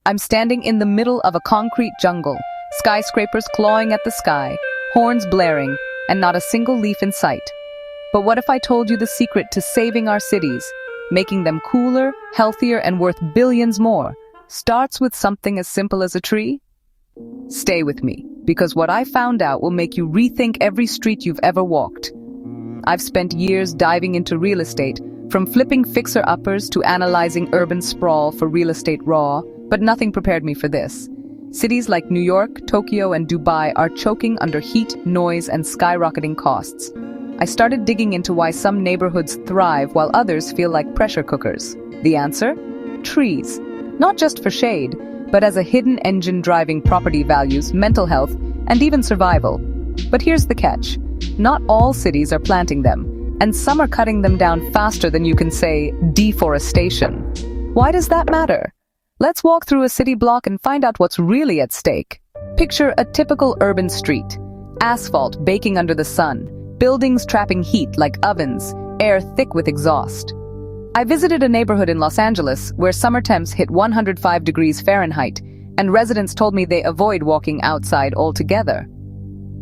I'm standing in the middle of a concrete jungle, skyscrapers clawing at the sky, horns blaring, and not a single leaf in sight. But what if I told you the secret to saving our cities, making them cooler, healthier, and worth billions more, starts with something as simple as a tree? Stay with me, because what I found out will make you rethink every street you've ever walked. I've spent years diving into real estate, from flipping fixer-uppers to analyzing urban sprawl for real estate raw, but nothing prepared me for this. Cities like New York, Tokyo, and Dubai are choking under heat, noise, and skyrocketing costs. I started digging into why some neighborhoods thrive while others feel like pressure cookers. The answer? Trees. Not just for shade, but as a hidden engine driving property values, mental health, and even survival. But here's the catch. Not all cities are planting them, and some are cutting them down faster than you can say deforestation. Why does that matter? Let's walk through a city block and find out what's really at stake. Picture a typical urban street. Asphalt baking under the sun, buildings trapping heat like ovens, air thick with exhaust. I visited a neighborhood in Los Angeles where summer temps hit 105 degrees Fahrenheit, and residents told me they avoid walking outside altogether.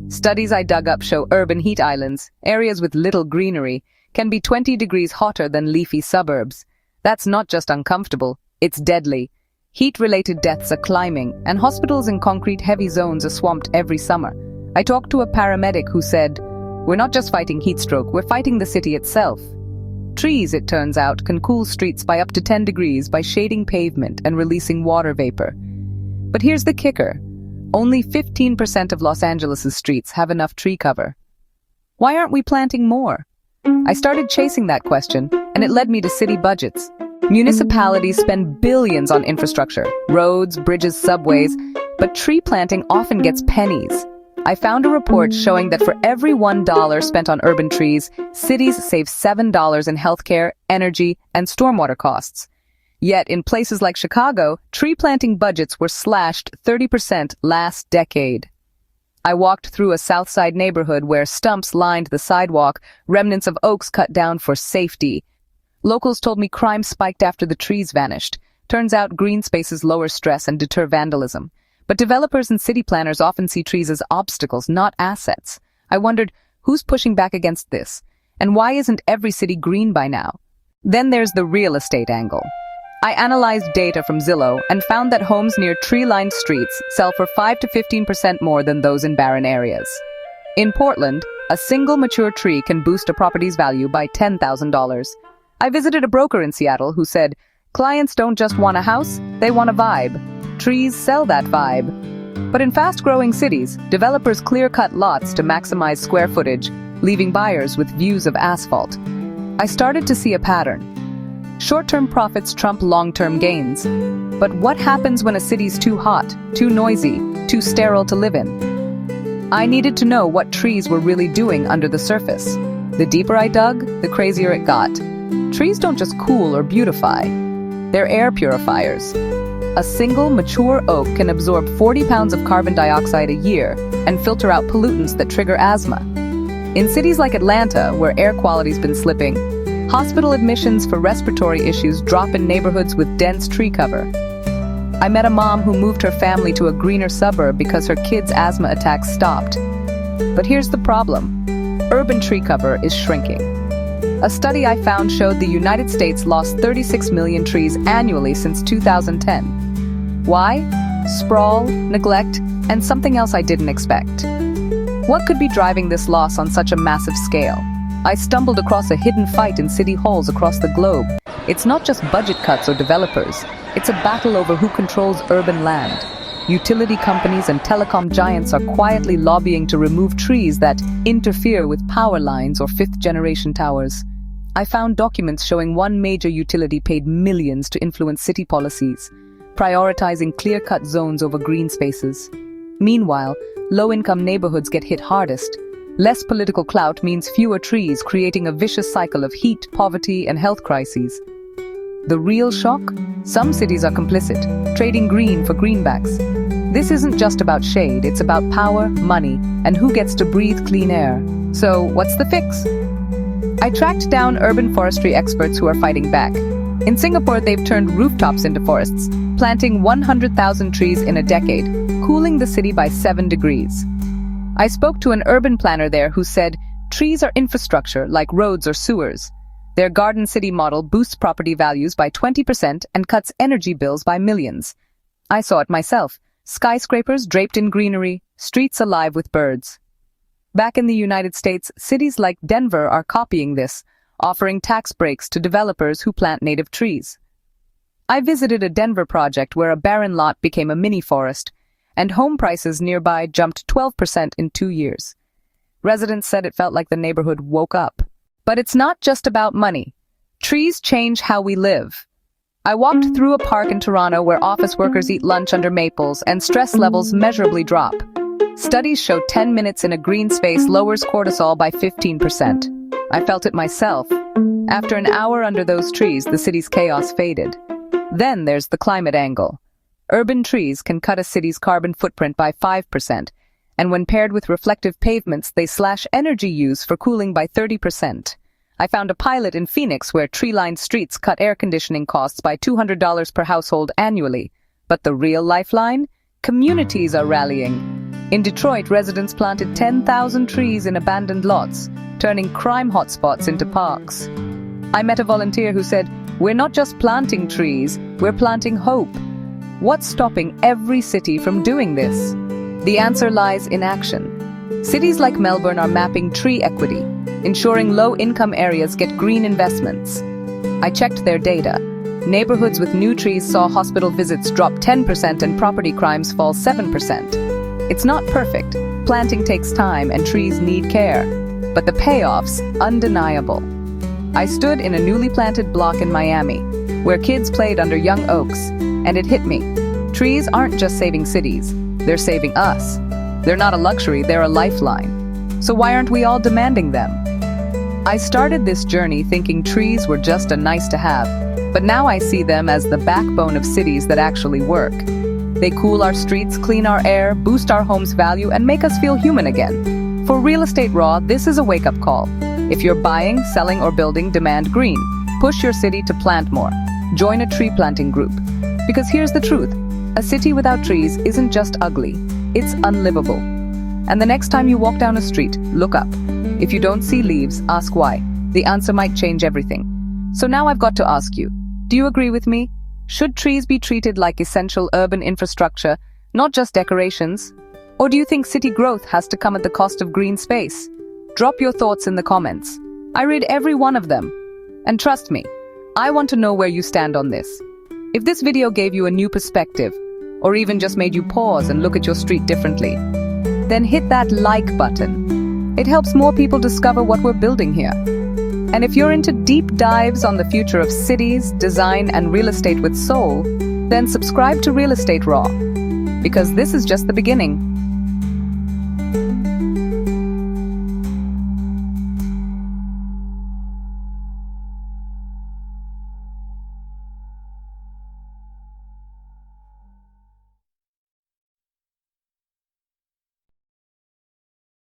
Studies I dug up show urban heat islands, areas with little greenery, can be 20 degrees hotter than leafy suburbs. That's not just uncomfortable, it's deadly. Heat-related deaths are climbing, and hospitals in concrete-heavy zones are swamped every summer. I talked to a paramedic who said, "We're not just fighting heat stroke, we're fighting the city itself." Trees, it turns out, can cool streets by up to 10 degrees by shading pavement and releasing water vapor. But here's the kicker. Only 15% of Los Angeles' streets have enough tree cover. Why aren't we planting more? I started chasing that question, and it led me to city budgets. Municipalities spend billions on infrastructure, roads, bridges, subways, but tree planting often gets pennies. I found a report showing that for every $1 spent on urban trees, cities save $7 in healthcare, energy, and stormwater costs. Yet, in places like Chicago, tree planting budgets were slashed 30% last decade. I walked through a South Side neighborhood where stumps lined the sidewalk, remnants of oaks cut down for safety. Locals told me crime spiked after the trees vanished. Turns out green spaces lower stress and deter vandalism. But developers and city planners often see trees as obstacles, not assets. I wondered, who's pushing back against this? And why isn't every city green by now? Then there's the real estate angle. I analyzed data from Zillow and found that homes near tree-lined streets sell for 5 to 15% more than those in barren areas. In Portland, a single mature tree can boost a property's value by $10,000. I visited a broker in Seattle who said, clients don't just want a house, they want a vibe. Trees sell that vibe. But in fast-growing cities, developers clear-cut lots to maximize square footage, leaving buyers with views of asphalt. I started to see a pattern. Short-term profits trump long-term gains. But what happens when a city's too hot, too noisy, too sterile to live in? I needed to know what trees were really doing under the surface. The deeper I dug, the crazier it got. Trees don't just cool or beautify. They're air purifiers. A single mature oak can absorb 40 pounds of carbon dioxide a year and filter out pollutants that trigger asthma. In cities like Atlanta, where air quality's been slipping, hospital admissions for respiratory issues drop in neighborhoods with dense tree cover. I met a mom who moved her family to a greener suburb because her kids' asthma attacks stopped. But here's the problem. Urban tree cover is shrinking. A study I found showed the United States lost 36 million trees annually since 2010. Why? Sprawl, neglect, and something else I didn't expect. What could be driving this loss on such a massive scale? I stumbled across a hidden fight in city halls across the globe. It's not just budget cuts or developers. It's a battle over who controls urban land. Utility companies and telecom giants are quietly lobbying to remove trees that interfere with power lines or fifth-generation towers. I found documents showing one major utility paid millions to influence city policies, prioritizing clear-cut zones over green spaces. Meanwhile, low-income neighborhoods get hit hardest. Less political clout means fewer trees, creating a vicious cycle of heat, poverty, and health crises. The real shock? Some cities are complicit, trading green for greenbacks. This isn't just about shade, it's about power, money, and who gets to breathe clean air. So, what's the fix? I tracked down urban forestry experts who are fighting back. In Singapore, they've turned rooftops into forests, planting 100,000 trees in a decade, cooling the city by 7 degrees. I spoke to an urban planner there who said, trees are infrastructure like roads or sewers. Their garden city model boosts property values by 20% and cuts energy bills by millions. I saw it myself. Skyscrapers draped in greenery, streets alive with birds. Back in the United States, cities like Denver are copying this, offering tax breaks to developers who plant native trees. I visited a Denver project where a barren lot became a mini forest, and home prices nearby jumped 12% in 2 years. Residents said it felt like the neighborhood woke up. But it's not just about money. Trees change how we live. I walked through a park in Toronto where office workers eat lunch under maples and stress levels measurably drop. Studies show 10 minutes in a green space lowers cortisol by 15%. I felt it myself. After an hour under those trees, the city's chaos faded. Then there's the climate angle. Urban trees can cut a city's carbon footprint by 5%, and when paired with reflective pavements, they slash energy use for cooling by 30%. I found a pilot in Phoenix where tree-lined streets cut air conditioning costs by $200 per household annually. But the real lifeline? Communities are rallying. In Detroit, residents planted 10,000 trees in abandoned lots, turning crime hotspots into parks. I met a volunteer who said, "We're not just planting trees, we're planting hope." What's stopping every city from doing this? The answer lies in action. Cities like Melbourne are mapping tree equity, ensuring low-income areas get green investments. I checked their data. Neighborhoods with new trees saw hospital visits drop 10% and property crimes fall 7%. It's not perfect. Planting takes time and trees need care. But the payoff's undeniable. I stood in a newly planted block in Miami, where kids played under young oaks, and it hit me. Trees aren't just saving cities, they're saving us. They're not a luxury, they're a lifeline. So why aren't we all demanding them? I started this journey thinking trees were just a nice to have, but now I see them as the backbone of cities that actually work. They cool our streets, clean our air, boost our home's value, and make us feel human again. For Real Estate Raw, this is a wake-up call. If you're buying, selling, or building, demand green. Push your city to plant more. Join a tree planting group. Because here's the truth. A city without trees isn't just ugly. It's unlivable. And the next time you walk down a street, look up. If you don't see leaves, ask why. The answer might change everything. So now I've got to ask you, do you agree with me? Should trees be treated like essential urban infrastructure, not just decorations? Or do you think city growth has to come at the cost of green space? Drop your thoughts in the comments. I read every one of them. And trust me, I want to know where you stand on this. If this video gave you a new perspective, or even just made you pause and look at your street differently, then hit that like button. It helps more people discover what we're building here. And if you're into deep dives on the future of cities, design, and real estate with soul, then subscribe to Real Estate Raw, because this is just the beginning.